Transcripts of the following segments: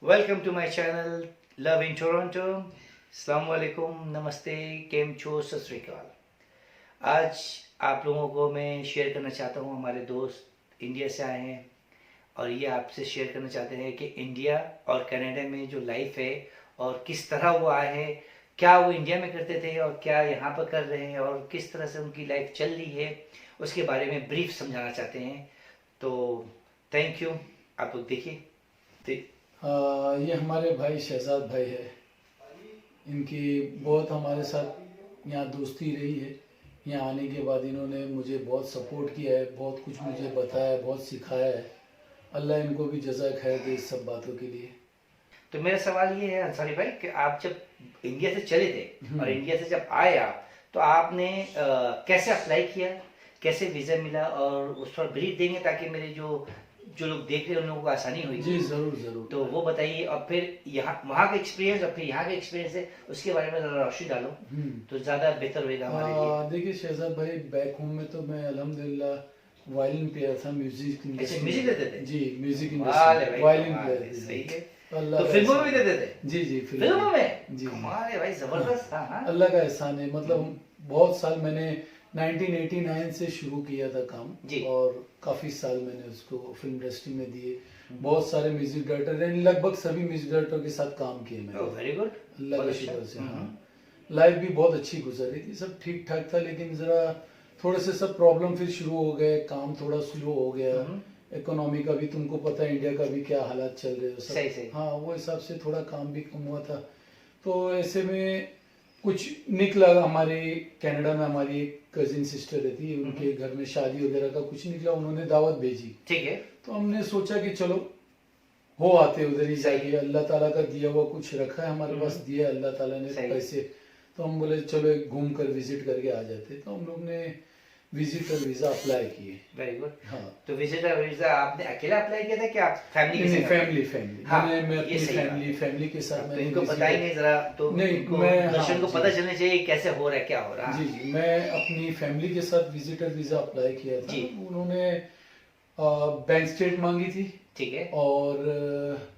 Welcome to my channel love in Toronto. अस्सलाम वालेकुम, नमस्ते, केम छो, सत श्री अकाल। आज आप लोगों को मैं शेयर करना चाहता हूँ, हमारे दोस्त इंडिया से आए हैं और ये आपसे शेयर करना चाहते हैं कि इंडिया और कनाडा में जो लाइफ है और किस तरह वो आए हैं, क्या वो इंडिया में करते थे और क्या यहाँ पर कर रहे हैं और किस तरह से उनकी लाइफ चल रही है, उसके बारे में ब्रीफ समझाना चाहते हैं। तो थैंक यू, आप लोग देखिए। ये हमारे भाई शहजाद भाई है। इनकी बहुत हमारे साथ यहाँ दोस्ती रही है। यहाँ आने के बाद इन्होंने मुझे बहुत सपोर्ट किया है, बहुत कुछ मुझे बताया है, बहुत सिखाया है। अल्लाह इनको भी जज़ा खैर दे इस सब बातों के लिए। तो मेरा सवाल ये है अंसारी भाई कि आप जब इंडिया से चले थे और इंडिया से जब आए आप, तो आपने कैसे अप्लाई किया, कैसे वीज़ा मिला, और उस पर ब्रीफ देंगे ताकि मेरे जो जो लोग देख रहे हैं उन लोगों को आसानी होगी। जी ज़रूर ज़रूर। तो वो बताइए, और फिर यहाँ वहाँ का एक्सपीरियंस और फिर यहाँ का एक्सपीरियंस है, उसके बारे में ज़रा रोशनी डालो तो ज़्यादा बेहतर होगा हमारे लिए। देखिए शहजाद भाई, बैक होम में तो मैं अल्हम्दुलिल्लाह वायलिन प्लेयर था, म्यूजिक म्यूजिक देते थे? जी, म्यूजिक वाले वायलिन भाई, प्लेयर। सही है। अल्लाह तो का फिल्मों में भी एहसान। देते थे? जी जी, फिल्मों में? जी। हमारे भाई जबरदस्त। हाँ हाँ। अल्लाह का एहसान है। मतलब बहुत साल मैंने 1989 से शुरू किया था काम जी। और काफ़ी साल मैंने उसको फिल्म इंडस्ट्री में दिए। बहुत सारे म्यूजिक डायरेक्टर, यानी लगभग सभी म्यूजिक डायरेक्टर के साथ काम किया मैंने। Very good. अल्लाह के शुक्र से। हाँ, लाइफ भी बहुत अच्छी गुजर रही थी, सब ठीक ठाक था, लेकिन ज़रा थोड़े से सब प्रॉब्लम फिर शुरू हो गए, काम थोड़ा स्लो हो गया। इकोनॉमी का भी तुमको पता है, इंडिया का भी क्या हालात चल रहे हो सब। सही सही। हाँ, वो हिसाब से थोड़ा काम भी कम हुआ था। तो ऐसे में कुछ निकला। हमारे कनाडा में हमारी एक कजिन सिस्टर रहती है, उनके घर में शादी वगैरह का कुछ निकला, उन्होंने दावत भेजी। ठीक है। तो हमने सोचा कि चलो हो आते उधर ही जाके, अल्लाह ताला का दिया हुआ कुछ रखा है हमारे पास, दिया अल्लाह ताला ने पैसे। तो हम बोले चलो घूम कर विजिट करके आ जाते। तो हम लोग ने विजिटर वीजा अप्लाई किए। Very good. हाँ, तो विजिटर वीजा आपने अकेला अप्लाई किया था कि आप फैमिली के साथ? फैमिली। हाँ, मैं ये अपनी सही फैमिली के साथ तो मैंने इनको visit- बताएंगे जरा, तो नहीं, इनको मैं- दर्शक हाँ, को जी। पता चलना चाहिए कैसे हो रहा है, क्या हो रहा है। जी जी, मैं अपनी फैमिली के साथ विजिटर वीजा अप्लाई किया था। जी। उन्होंने बैंक स्टेट मांगी थी ठीक है। और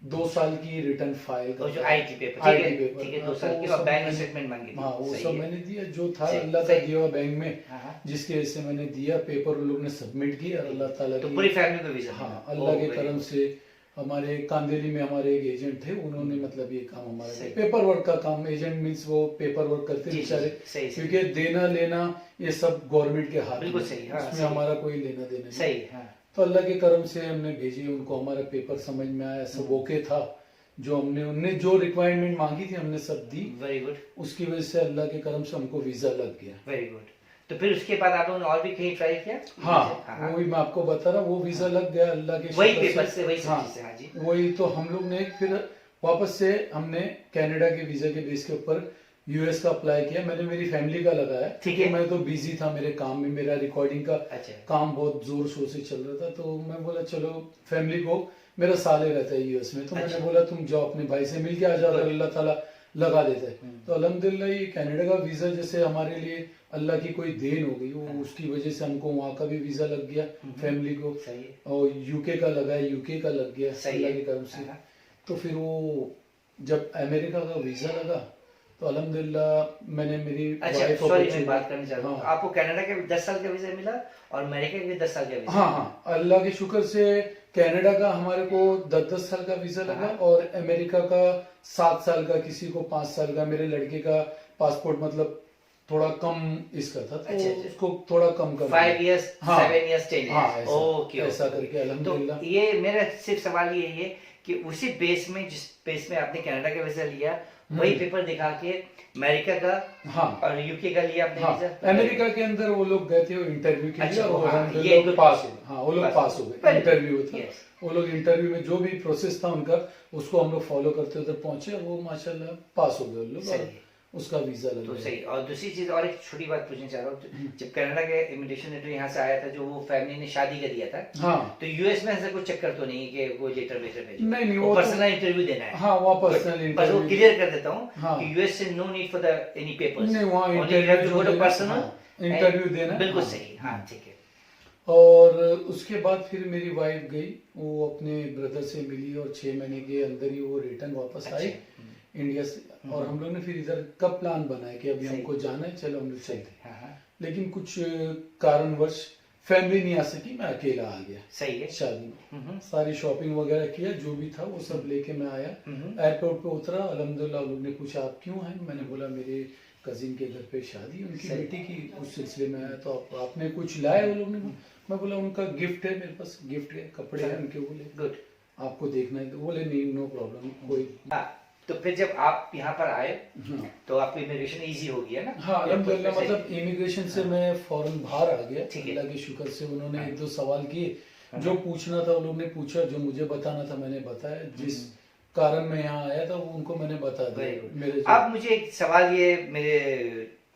2 साल की रिटर्न फाइल और जो आईटी पेपर, IT ठीक है पेपर। ठीक है, 2 तो साल वो की, और सब बैंक मैंने- स्टेटमेंट मांगी थी। हाँ, वो सही सब है। मैंने दिया जो था सही, अल्लाह का सही। दिया हुआ बैंक में, हाँ, हाँ। जिसके वजह से मैंने दिया पेपर, उन लोग ने सबमिट किया और अल्लाह ताला तो की। पूरी फैमिली को वीजा हाँ, मिला। अल्लाह के very करम good। से हमारे कांदेली में हमारे एक एजेंट थे, उन्होंने मतलब ये काम हमारा सही। पेपर वर्क का काम। एजेंट मीन्स वो पेपर वर्क करते जी, जी, बेचारे, सही, सही। क्योंकि देना लेना ये सब गवर्नमेंट के हाथ बिल्कुल में, सही, हाँ, उसमें सही। हमारा कोई लेना देना नहीं। सही, हाँ। तो अल्लाह के करम से हमने भेजी उनको, हमारा पेपर समझ में आया, सब ओके था। जो उनने जो रिक्वायरमेंट मांगी थी हमने सब दी। Very good. उसकी वजह से अल्लाह के करम से हमको वीजा लग गया। Very good. तो फिर उसके बाद आप लोगों ने और भी कहीं ट्राई किया? हाँ, वही मैं आपको बता रहा, वो वीजा लग गया अल्लाह के वही शुक्र पेपर से, वही हाँ, सब चीज़ से। हाँ जी। वही तो हम लोग ने फिर वापस से हमने कनाडा के वीजा के बेस के ऊपर यूएस का अप्लाई किया। मैंने मेरी फैमिली का लगाया, ठीक क्योंकि है। मैं तो बिजी था मेरे काम में, मेरा रिकॉर्डिंग का अच्छा। काम बहुत जोर शोर से चल रहा था। तो मैं बोला चलो फैमिली को, मेरा साले रहता है यूएस में, तो अच्छा। मैंने बोला तुम जाओ अपने भाई से मिल के आ जाओ, अगर अल्लाह ताला लगा देता है। तो अल्हम्दुलिल्लाह ये कनाडा का वीजा जैसे हमारे लिए अल्लाह की कोई देन हो गई, वो उसकी वजह से हमको वहाँ का भी वीजा लग गया फैमिली को। सही है। और यूके का लगा, यूके का लग गया सही अल्लाह है। की करम से। हाँ। तो फिर वो जब अमेरिका का वीजा लगा तो अल्हम्दुलिल्लाह मैंने मेरी अच्छा, वाइफ सॉरी, मैं बात करना चाह रहा हूँ। हाँ। आपको कनाडा के 10 साल का वीजा मिला और अमेरिका के 10 साल का वीजा? हाँ हाँ, अल्लाह के शुक्र से कनाडा का हमारे को 10-10 साल का वीजा लगा और अमेरिका का 7 साल का, किसी को 5 साल का। मेरे लड़के का पासपोर्ट मतलब थोड़ा कम इसका था, तो अच्छा। उसको थोड़ा कम कर 5 इयर्स, हाँ। 7 इयर्स, 10 हाँ, इयर्स। ऐसा- ओके, ऐसा ओके। करके अल्हम्दुलिल्लाह। तो ये मेरा सिर्फ सवाल ये है कि उसी बेस में, जिस बेस में आपने कनाडा का वीजा लिया, वही पेपर दिखा के अमेरिका का हाँ और यूके का लिया आपने हाँ, वीजा? अमेरिका के अंदर वो लोग गए थे इंटरव्यू के लिए, अच्छा, और वो हाँ, अल्हम्दुलिल्लाह ये पास हो गए। हाँ, वो लोग पास हो गए। Very good. इंटरव्यू था, Yes. वो लोग इंटरव्यू में जो भी प्रोसेस था उनका, उसको हम लोग फॉलो करते उधर पहुंचे, वो माशाल्लाह पास हो गए वो लोग, सही। और उसका वीजा लग तो गया। सही। और दूसरी चीज, और एक छोटी बात पूछना चाह रहा हूँ, जब कनाडा के इमिग्रेशन लेटर यहाँ से आया था, जो वो फैमिली ने शादी का दिया था, हाँ, तो यूएस में ऐसा कोई चक्कर तो नहीं कि वो लेटर वेटर भेजो? नहीं, वो तो- पर्सनल इंटरव्यू देना है। हाँ, वहाँ पर्सनल बस वो इंटरव्यू। क्लियर कर देता हूँ हाँ। कि यूएस से no need for the any papers, नहीं, वहाँ इंटरव्यू इंटरव्यू पर्सनल इंटरव्यू देना। बिल्कुल हाँ। सही। हाँ, ठीक है। और उसके बाद फिर मेरी वाइफ गई, वो अपने ब्रदर से मिली और 6 महीने के अंदर ही वो रिटर्न वापस आई इंडिया से। और हम लोग ने फिर इधर का प्लान बनाया कि अभी सही। हमको जाना है, चलो हम लोग चलते हैं। हाँ हाँ, लेकिन कुछ कारणवश फैमिली नहीं आ सकी, मैं अकेला आ गया सही है। शादी में। सारी शॉपिंग वगैरह किया, जो भी था वो सब लेके मैं आया। एयरपोर्ट पे उतरा, अल्हम्दुलिल्लाह लोग ने पूछा आप क्यों हैं, मैंने बोला मेरे कजिन के घर पे शादी, उनकी सही। बेटी की, उस सिलसिले में आया। तो आपने कुछ लाया? वो लोग ने, मैं बोला उनका गिफ्ट है मेरे पास, गिफ्ट है, कपड़े हैं उनके। बोले गुड। आपको देखना है? तो बोले नहीं, नो प्रॉब्लम, कोई। हाँ, तो फिर जब आप यहाँ पर आए हाँ तो आपको इमिग्रेशन इजी हो गया ना? हाँ, अल्हम्दुलिल्लाह, सही। मतलब इमिग्रेशन से मैं फौरन बाहर आ गया, ठीक है। अल्लाह के शुक्र से। उन्होंने हाँ। 1-2 सवाल किए, जो पूछना था वो लोग ने पूछा, जो मुझे बताना था मैंने बताया, जिस कारण मैं यहाँ आया था वो उनको मैंने बता Very दिया। good. मेरे अब मुझे एक सवाल, ये मेरे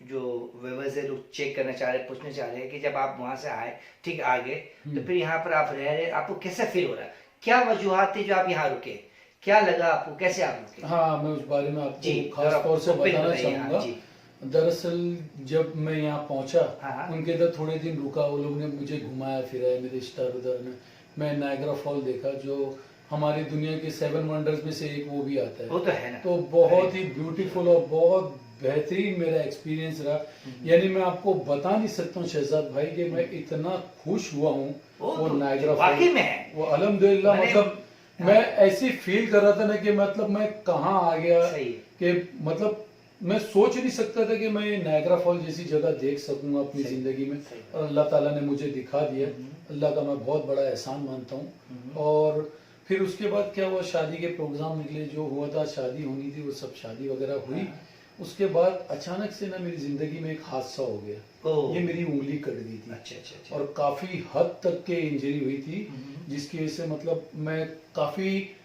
जो व्यूअर्स है लोग चेक करना चाह रहे, पूछना चाह रहे हैं कि जब आप वहां से आए, ठीक आगे, तो फिर यहाँ पर आप रह रहे, आपको कैसा फील हो रहा है? क्या वजूहत थी जो आप यहाँ रुके? क्या लगा आपको, कैसे आप रुके? हाँ, मैं उस बारे में जी, आपको खास तौर से open बताना बताइए, हाँ, चाहूंगा। जी। दरअसल जब मैं यहाँ पहुंचा, हाँ। उनके इधर थोड़े दिन रुका, वो लोग ने मुझे घुमाया फिराया, मेरे रिश्तेदार उधर में। मैं नायग्रा फॉल देखा, जो हमारी दुनिया के 7 वंडर्स में से एक वो भी आता है। वो तो है ना। तो बहुत ही ब्यूटीफुल और बहुत बेहतरीन मेरा एक्सपीरियंस रहा। यानी मैं आपको बता नहीं सकता हूँ शहजाद भाई कि मैं इतना खुश हुआ हूँ वो नायग्रा वाकई फॉल, में है। वो अल्हम्दुलिल्लाह, मतलब मैं ऐसी फील कर रहा था ना कि मतलब मैं कहाँ आ गया, सही। कि मतलब मैं सोच नहीं सकता था कि मैं नायग्रा फॉल जैसी जगह देख सकूंगा अपनी सही। जिंदगी में। सही। और अल्लाह ताला ने मुझे दिखा दिया, अल्लाह का मैं बहुत बड़ा एहसान मानता हूँ। और फिर उसके बाद क्या हुआ, शादी के प्रोग्राम निकले, जो हुआ था शादी होनी थी वो सब शादी वगैरह हुई। उसके बाद अचानक से ना मेरी जिंदगी में एक हादसा हो गया। ओह। ये मेरी उंगली कट गई थी। अच्छा अच्छा अच्छा। और काफी हद तक के इंजरी हुई थी, जिसकी वजह से मतलब मैं काफी,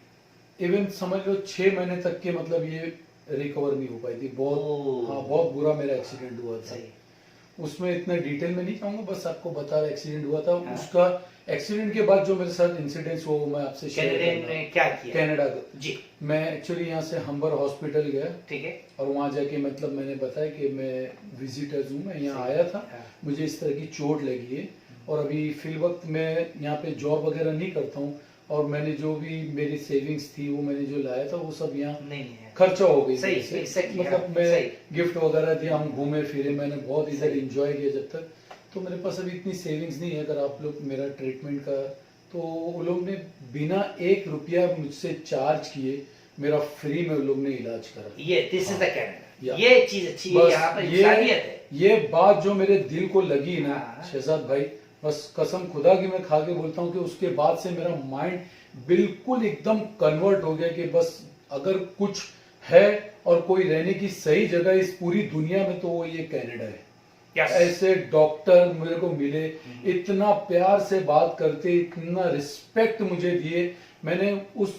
इवन समझ लो 6 महीने तक के मतलब ये रिकवर नहीं हो पाई थी। बहुत, हाँ, बहुत बुरा मेरा एक्सीडेंट हुआ था। सही। उसमें इतना डिटेल में नहीं चाहूंगा, बस आपको बता रहा एक्सीडेंट हुआ था। हाँ। उसका एक्सीडेंट के बाद जो मेरे साथ इंसिडेंट्स हुआ वो मैं आपसे शेयर कनाडा करूंगा। ने क्या किया? कनाडा का। जी। मैं एक्चुअली यहाँ से हम्बर हॉस्पिटल गया, ठीक है। और वहाँ जाके मतलब मैंने बताया कि मैं विजिटर्स हूँ, मैं यहाँ आया था, हाँ। मुझे इस तरह की चोट लगी है, और अभी फिल वक्त मैं यहाँ पे जॉब वगैरह नहीं करता हूँ, और मैंने जो भी मेरी सेविंग्स थी वो मैंने जो लाया था वो सब यहाँ नहीं है। खर्चा हो गई। सही, मेरे से। exactly, मतलब हाँ, मैं सही। गिफ्ट वगैरह दिया, हम घूमे फिरे, मैंने बहुत इधर सही। एंजॉय किया जब तक। तो मेरे पास अभी इतनी सेविंग्स नहीं है, अगर आप लोग मेरा ट्रीटमेंट का, तो वो लोग ने बिना 1 रुपया मुझसे चार्ज किए मेरा फ्री में वो लोग ने इलाज करा। ये दिस इज द या। कनाडा, ये चीज अच्छी है, बस यहाँ पर इंसानियत है। ये बात जो मेरे दिल को लगी ना हाँ। शहजाद भाई, बस कसम खुदा की मैं खा के बोलता हूँ कि उसके बाद से मेरा माइंड बिल्कुल एकदम कन्वर्ट हो गया कि बस अगर कुछ है और कोई रहने की सही जगह इस पूरी दुनिया में तो वो ये कनाडा है। Yes. ऐसे डॉक्टर मेरे को मिले, इतना प्यार से बात करते, इतना रिस्पेक्ट मुझे दिए। मैंने उस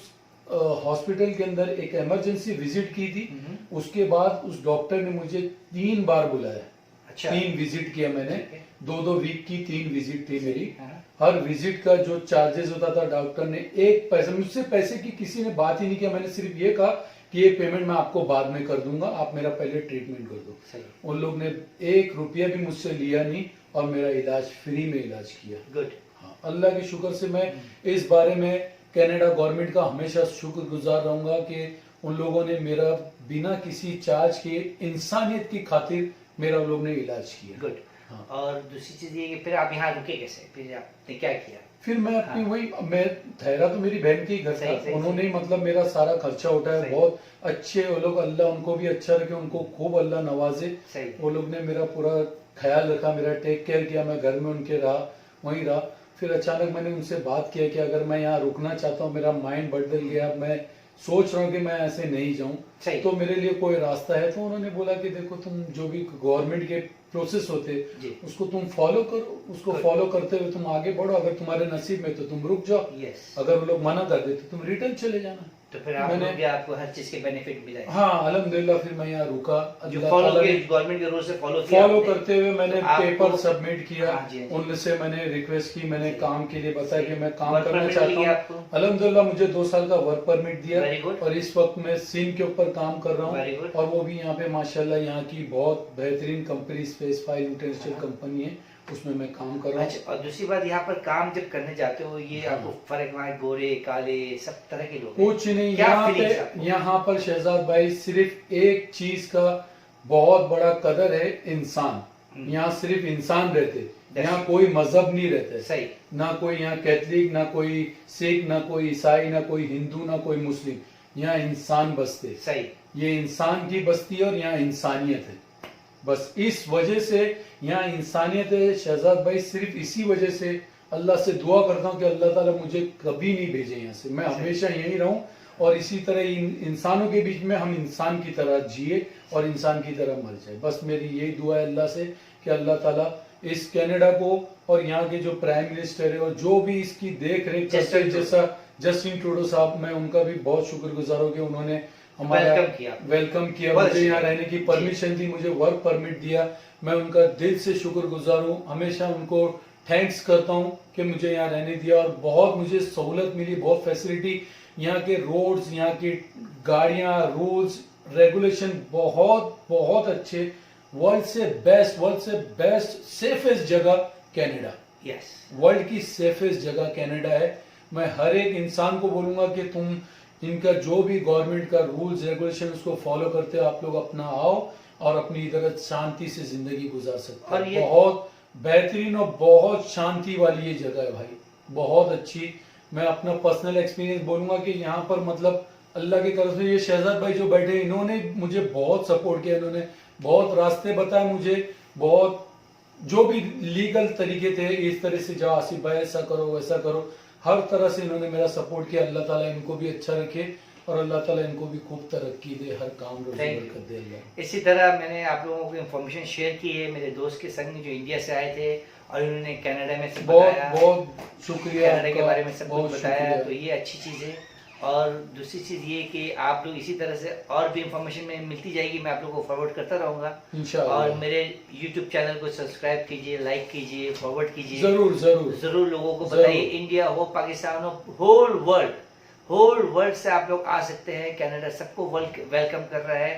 हॉस्पिटल के अंदर एक इमरजेंसी विजिट की थी, उसके बाद उस डॉक्टर ने मुझे 3 बार बुलाया। अच्छा। 3 विजिट किया मैंने, ठीक है। 2-2 वीक की 3 विजिट थी मेरी। हाँ। हर विजिट का जो चार्जेस होता था, डॉक्टर ने 1 पैसा, मुझसे पैसे की किसी ने बात ही नहीं किया। मैंने सिर्फ ये कहा कि ये पेमेंट मैं आपको बाद में कर दूंगा, आप मेरा पहले ट्रीटमेंट कर दो। सही। उन लोग ने 1 रुपया भी मुझसे लिया नहीं, और मेरा इलाज फ्री में इलाज किया। गुड। हाँ, अल्लाह के शुक्र से मैं इस बारे में कनाडा गवर्नमेंट का हमेशा शुक्रगुजार रहूंगा कि उन लोगों ने मेरा बिना किसी चार्ज के, इंसानियत की खातिर मेरा उन लोग ने इलाज किया। गुड। हाँ। और दूसरी चीज ये कि फिर आप यहाँ रुके कैसे, फिर आपने क्या किया? फिर मैं अपनी हाँ। वही, मैं ठहरा तो मेरी बहन के ही घर सही, था, सही, उन्होंने ही सही। मतलब मेरा सारा खर्चा उठाया। सही। बहुत अच्छे वो लोग, अल्लाह उनको भी अच्छा रखे, उनको खूब अल्लाह नवाजे। सही। वो लोग ने मेरा पूरा ख्याल रखा, मेरा टेक केयर किया, मैं घर में उनके रहा, वहीं रहा। फिर अचानक मैंने उनसे बात किया कि अगर मैं यहाँ रुकना चाहता हूँ, मेरा माइंड बदल गया, मैं सोच रहा हूँ कि मैं ऐसे नहीं जाऊँ, सही। तो मेरे लिए कोई रास्ता है? तो उन्होंने बोला कि देखो, तुम जो भी गवर्नमेंट के प्रोसेस होते जी। उसको तुम फॉलो करो, उसको Good. फॉलो करते हुए तुम आगे बढ़ो। अगर तुम्हारे नसीब में तो तुम रुक जाओ, यस। अगर वो लोग मना कर देते तुम रिटर्न चले जाना। तो फिर आप मैंने- रुक गए, आपको हर चीज के बेनिफिट मिला है। हाँ, अल्हम्दुलिल्लाह, फिर मैं यहाँ रुका। जो अल्लाह फॉलो ताला किए, ने गवर्नमेंट के रूल से फॉलो किया फॉलो आपने। करते हुए मैंने तो आपको- पेपर सबमिट किया। हाँ जी, हाँ जी। उनसे मैंने रिक्वेस्ट की, मैंने जी। काम के लिए बताया कि मैं काम वर्क करना परमिट चाहता मिल हूँ। गया आपको? अल्हम्दुलिल्लाह मुझे 2 साल का वर्क परमिट दिया, Very good. और इस वक्त मैं सिम के ऊपर काम कर रहा Very हूँ। good. और वो भी यहाँ पे माशाल्लाह यहाँ की बहुत बेहतरीन company space file international company है, उसमें मैं काम कर रहा हूँ। अच्छा, और दूसरी बात, यहाँ पर काम जब करने जाते हो, ये हाँ। आपको फर्क वहाँ गोरे काले सब तरह के लोग हैं। कुछ नहीं, क्या यहाँ feelings पे आपको? यहाँ पर शहजाद भाई सिर्फ एक चीज का बहुत बड़ा कदर है, इंसान। यहाँ सिर्फ इंसान रहते, यहाँ कोई मजहब नहीं रहते। सही। ना कोई यहाँ कैथलिक, ना कोई सिख, ना कोई ईसाई, ना कोई हिंदू, ना कोई मुस्लिम, यहाँ इंसान बसते। सही। ये इंसान की बस्ती है और यहाँ इंसानियत है। बस इस वजह से यहाँ इंसानियत है शहजाद भाई। सिर्फ इसी वजह से अल्लाह से दुआ करता हूँ कि अल्लाह ताला मुझे कभी नहीं भेजे यहाँ से, मैं हमेशा यहीं रहूं और इसी तरह इंसानों के बीच में हम इंसान की तरह जिए और इंसान की तरह मर जाए। बस मेरी यही दुआ है अल्लाह से कि अल्लाह ताला इस कनाडा को और यहाँ के जो प्राइम मिनिस्टर है और जो भी इसकी देख रेख करते हैं, जैसा जस्टिन ट्रूडो साहब, मैं उनका भी बहुत शुक्रगुजार हूँ कि उन्होंने हमारा वेलकम किया, मुझे यहाँ रहने की परमिशन दी, मुझे वर्क परमिट दिया। मैं उनका दिल से शुक्रगुजार हूँ, हमेशा उनको थैंक्स करता हूँ कि मुझे यहाँ रहने दिया और बहुत मुझे सहूलत मिली, बहुत फैसिलिटी। यहाँ के रोड्स, यहाँ की गाड़ियाँ, रूल्स रेगुलेशन बहुत बहुत अच्छे। वर्ल्ड से बेस्ट सेफेस्ट जगह कनाडा। यस, वर्ल्ड की सेफेस्ट जगह कनाडा है। मैं हर एक इंसान को बोलूंगा कि तुम इनका जो भी गवर्नमेंट का रूल्स रेगुलेशन उसको फॉलो करते हो, आप लोग अपना आओ और अपनी इधर शांति से जिंदगी गुजार सकते और हो। ये बहुत बेहतरीन और बहुत शांति वाली ये जगह है भाई, बहुत अच्छी। मैं अपना पर्सनल एक्सपीरियंस बोलूंगा कि यहाँ पर मतलब अल्लाह की तरफ से ये शहजाद भाई जो बैठे, इन्होंने मुझे बहुत सपोर्ट किया, इन्होंने बहुत रास्ते बताए मुझे, बहुत जो भी लीगल तरीके थे, इस तरह से जाओ आसिफ भाई, ऐसा करो वैसा करो, हर तरह से इन्होंने मेरा सपोर्ट किया। अल्लाह ताला इनको भी अच्छा रखे और अल्लाह ताला इनको भी खूब तरक्की दे, हर काम रोजी बरकत दे अल्लाह। इसी तरह मैंने आप लोगों को इन्फॉर्मेशन शेयर की है मेरे दोस्त के संग जो इंडिया से आए थे और उन्होंने कनाडा में सब बताया। बहुत शुक्रिया कनाडा के बारे में सब कुछ बताया, शुक्रिया। तो ये अच्छी चीज़ है। और दूसरी चीज़ ये कि आप लोग इसी तरह से और भी इंफॉर्मेशन में मिलती जाएगी, मैं आप लोगों को फॉरवर्ड करता रहूँगा। इंशाअल्लाह। और मेरे यूट्यूब चैनल को सब्सक्राइब कीजिए, लाइक कीजिए, फॉरवर्ड कीजिए। जरूर जरूर जरूर लोगों को बताइए, इंडिया हो, पाकिस्तान हो, होल वर्ल्ड से आप लोग आ सकते हैं। कनाडा सबको वेलकम कर रहा है,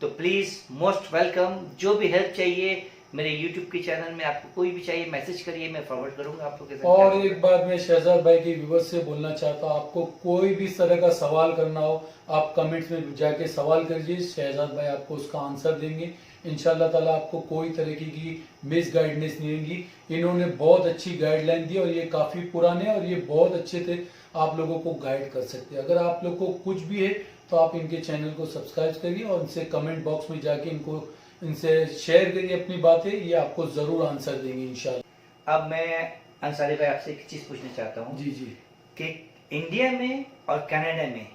तो प्लीज मोस्ट वेलकम। जो भी हेल्प चाहिए मेरे YouTube के चैनल में, आपको कोई भी चाहिए मैसेज करिए, मैं फॉरवर्ड करूंगा आप लोग के साथ। और एक बात मैं शहजाद भाई के व्यूअर्स से बोलना चाहता हूँ, आपको कोई भी तरह का सवाल करना हो आप कमेंट्स में जाके सवाल करिए, शहजाद भाई आपको उसका आंसर देंगे। इंशाल्लाह ताला आपको कोई तरीके की मिस गाइडेंस नहीं होगी। इन्होंने बहुत अच्छी गाइडलाइन दी और ये काफी पुराने और ये बहुत अच्छे थे, आप लोगों को गाइड कर सकते हैं। अगर आप लोग को कुछ भी है तो आप इनके चैनल को सब्सक्राइब करिए और इनसे कमेंट बॉक्स में जाके इनसे शेयर करिए अपनी बातें, ये आपको जरूर आंसर देंगे इंशाल्लाह। अब मैं अंसारी भाई आपसे एक चीज पूछना चाहता हूँ जी जी, कि इंडिया में और कनाडा में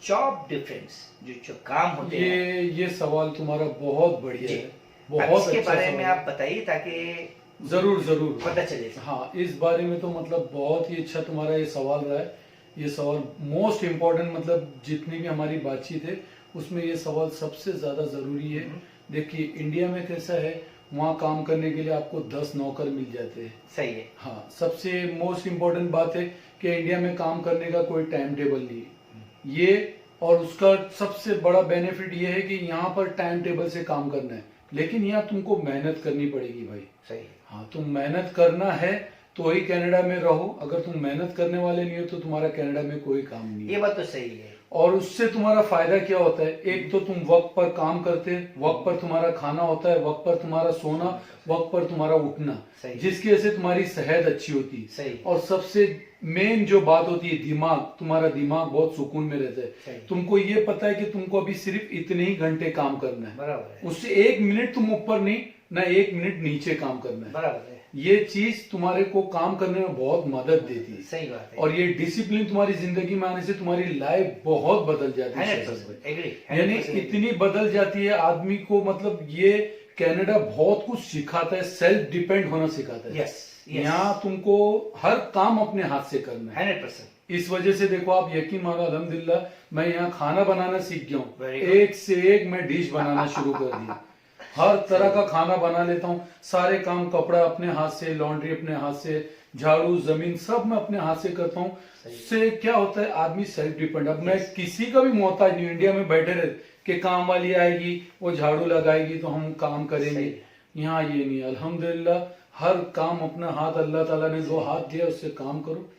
जॉब डिफरेंस जो काम होते हैं, ये सवाल तुम्हारा बहुत बढ़िया जी, है, अब बहुत इसके अच्छा बारे सवाल में है। आप बताइए ताकि जरूर जरूर पता चले। हाँ, इस बारे में तो मतलब बहुत ही अच्छा तुम्हारा ये सवाल रहा है। ये सवाल मोस्ट इम्पोर्टेंट, मतलब जितनी भी हमारी बातचीत है उसमें ये सवाल सबसे ज्यादा जरूरी है। देखिए इंडिया में कैसा है, वहाँ काम करने के लिए आपको 10 नौकर मिल जाते हैं। सही है। हाँ, सबसे मोस्ट इम्पोर्टेंट बात है कि इंडिया में काम करने का कोई टाइम टेबल नहीं है ये, और उसका सबसे बड़ा बेनिफिट ये है कि यहाँ पर टाइम टेबल से काम करना है, लेकिन यहाँ तुमको मेहनत करनी पड़ेगी भाई। सही है। हाँ, तुम मेहनत करना है तो ही कनाडा में रहो, अगर तुम मेहनत करने वाले नहीं हो तो तुम्हारा कनाडा में कोई काम नहीं है। ये बात तो सही है। और उससे तुम्हारा फायदा क्या होता है, एक तो तुम वक्त पर काम करते, वक्त पर तुम्हारा खाना होता है, वक्त पर तुम्हारा सोना, वक्त पर तुम्हारा उठना, जिसकी वजह से तुम्हारी सेहत अच्छी होती है। और सबसे मेन जो बात होती है दिमाग, तुम्हारा दिमाग बहुत सुकून में रहता है। तुमको ये पता है कि तुमको अभी सिर्फ इतने ही घंटे काम करना है, बराबर है। उससे 1 मिनट तुम ऊपर नहीं ना 1 मिनट नीचे काम करना है, बराबर है। ये चीज तुम्हारे को काम करने में बहुत मदद देती है। सही बात है। और ये डिसिप्लिन तुम्हारी जिंदगी में आने से तुम्हारी लाइफ बहुत बदल जाती है, यानी इतनी बदल जाती है आदमी को, मतलब ये कनाडा बहुत कुछ सिखाता है, सेल्फ डिपेंड होना सिखाता है। यहाँ तुमको हर काम अपने हाथ से करना है 100%। इस वजह से देखो, आप यकीन मानो अल्हम्दुलिल्लाह मैं यहाँ खाना बनाना सीख गया हूँ, एक से एक मैं डिश बनाना शुरू कर दिया, हर तरह का खाना बना लेता हूँ, सारे काम, कपड़ा अपने हाथ से, लॉन्ड्री अपने हाथ से, झाड़ू जमीन सब मैं अपने हाथ से करता हूँ। इससे क्या होता है, आदमी सेल्फ डिपेंड। अब मैं किसी का भी मोहताज नहीं, इंडिया में बैठे रहे कि काम वाली आएगी वो झाड़ू लगाएगी तो हम काम करेंगे, यहाँ ये नहीं। अल्हम्दुलिल्लाह हर काम अपना हाथ, अल्लाह ताला ने जो हाथ दिया उससे काम करो।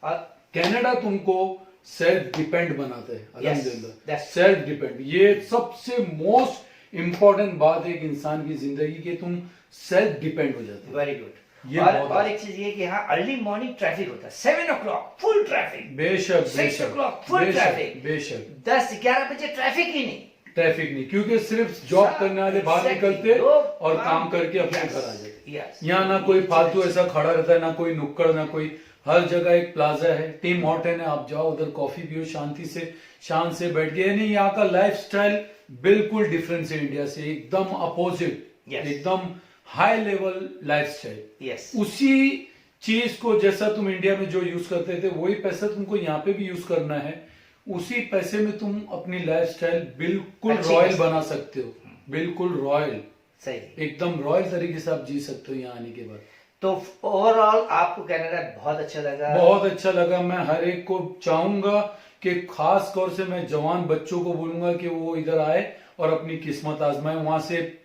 और कनाडा तुमको सेल्फ डिपेंड बनाता है, Yes, अल्हम्दुलिल्लाह। that's- सेल्फ डिपेंड, ये सबसे मोस्ट इम्पोर्टेंट बात है एक इंसान की जिंदगी की, तुम सेल्फ डिपेंड हो जाते हो। Very good. ये और बहुत एक चीज ये कि हाँ अर्ली मॉर्निंग ट्रैफिक होता है, 7 o'clock फुल ट्रैफिक, बेशक 6 o'clock full traffic। बेशक 10-11 बजे ट्रैफिक ही नहीं। ट्रैफिक नहीं, क्योंकि सिर्फ जॉब करने वाले बाहर Exactly, निकलते लोग और काम करके अपने Yes, घर आ जाते। yes। यहाँ ना कोई फालतू ऐसा खड़ा रहता है, ना कोई नुक्कड़, ना कोई, हर जगह एक प्लाजा है, टीम हॉर्टन है, आप जाओ उधर कॉफी पियो शांति से, शान से बैठ के। यानी यहाँ का लाइफस्टाइल बिल्कुल डिफरेंस है इंडिया से, एकदम अपोजिट, Yes। एकदम हाई लेवल लाइफस्टाइल। यस, उसी चीज को जैसा तुम इंडिया में जो यूज करते थे वही पैसा तुमको यहाँ पे भी यूज करना है। उसी पैसे में तुम अपनी लाइफस्टाइल बिल्कुल अच्छी रॉयल कर बना सकते हो, बिल्कुल रॉयल, सही। एकदम रॉयल तरीके से आप जी सकते हो यहाँ आने के बाद। तो ओवरऑल आपको कनाडा बहुत अच्छा लगा? बहुत अच्छा लगा। मैं हर एक को चाहूंगा कि खास तौर से मैं जवान बच्चों को बोलूंगा कि वो इधर आए और अपनी किस्मत आजमाए, वहां से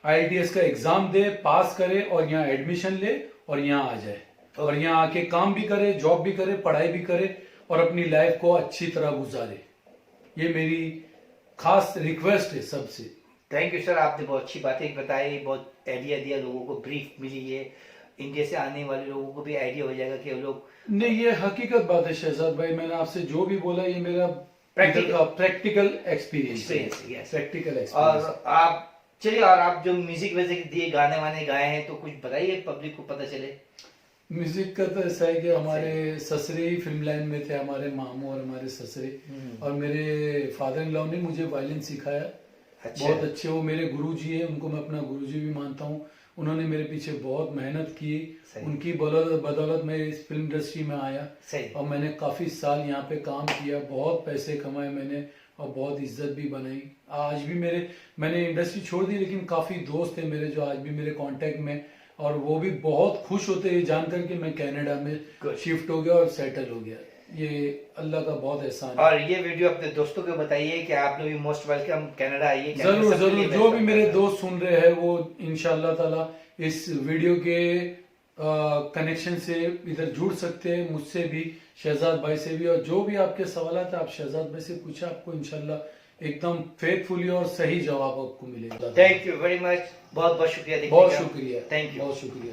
IELTS का एग्जाम दे, पास करे और यहाँ एडमिशन ले और यहाँ आ जाए और यहाँ आके काम भी करे, जॉब भी करे, पढ़ाई भी करे और अपनी लाइफ को अच्छी तरह गुजारे। ये मेरी खास रिक्वेस्ट है सबसे। थैंक यू सर, आपने बहुत अच्छी बातें बताई, बहुत आइडिया दिया, लोगों को ब्रीफ मिली है। इंडिया से आने वाले लोगों को भी आइडिया हो जाएगा कि वो लोग नहीं, ये हकीकत बात है शहजाद भाई, मैंने आपसे जो भी बोला ये मेरा Practical- practical experience Experience, yes। Practical और एक्सपीरियंस। आप चलिए, और आप जो म्यूजिक वैसे दिए, गाने वाने गाए हैं, तो कुछ बताइए पब्लिक को पता चले। म्यूजिक का तो ऐसा है कि हमारे ससरे ही फिल्म लाइन में थे, हमारे मामू और हमारे ससरे, और मेरे फादर इन लॉ ने मुझे वायलिन सिखाया। अच्छा। बहुत अच्छे, वो मेरे गुरुजी हैं, उनको मैं अपना गुरुजी भी मानता हूँ। उन्होंने मेरे पीछे बहुत मेहनत की, सही। उनकी बदौलत मैं इस फिल्म इंडस्ट्री में आया सही। और मैंने काफी साल यहाँ पे काम किया, बहुत पैसे कमाए मैंने और बहुत इज्जत भी बनाई। आज भी मैंने इंडस्ट्री छोड़ दी, लेकिन काफी दोस्त हैं मेरे जो आज भी मेरे कांटेक्ट में, और वो भी बहुत खुश होते हैं जानकर कि मैं कनाडा में Good। शिफ्ट हो गया और सेटल हो गया। ये अल्लाह का बहुत एहसान है। और ये वीडियो अपने दोस्तों को बताइए कि आप लोग भी मोस्ट वेलकम, कनाडा आइए। कनाडा जरूर सबके लिए जरूर, जो भी welcome मेरे करता है। दोस्त सुन रहे हैं वो इंशाल्लाह ताला इस वीडियो के कनेक्शन से इधर जुड़ सकते हैं, मुझसे भी, शहजाद भाई से भी, और जो भी आपके सवाल है आप शहजाद भाई से पूछा, आपको इंशाल्लाह एकदम फेथफुली और सही जवाब आपको मिलेगा। थैंक यू वेरी मच, बहुत बहुत शुक्रिया। बहुत शुक्रिया, थैंक यू। बहुत शुक्रिया।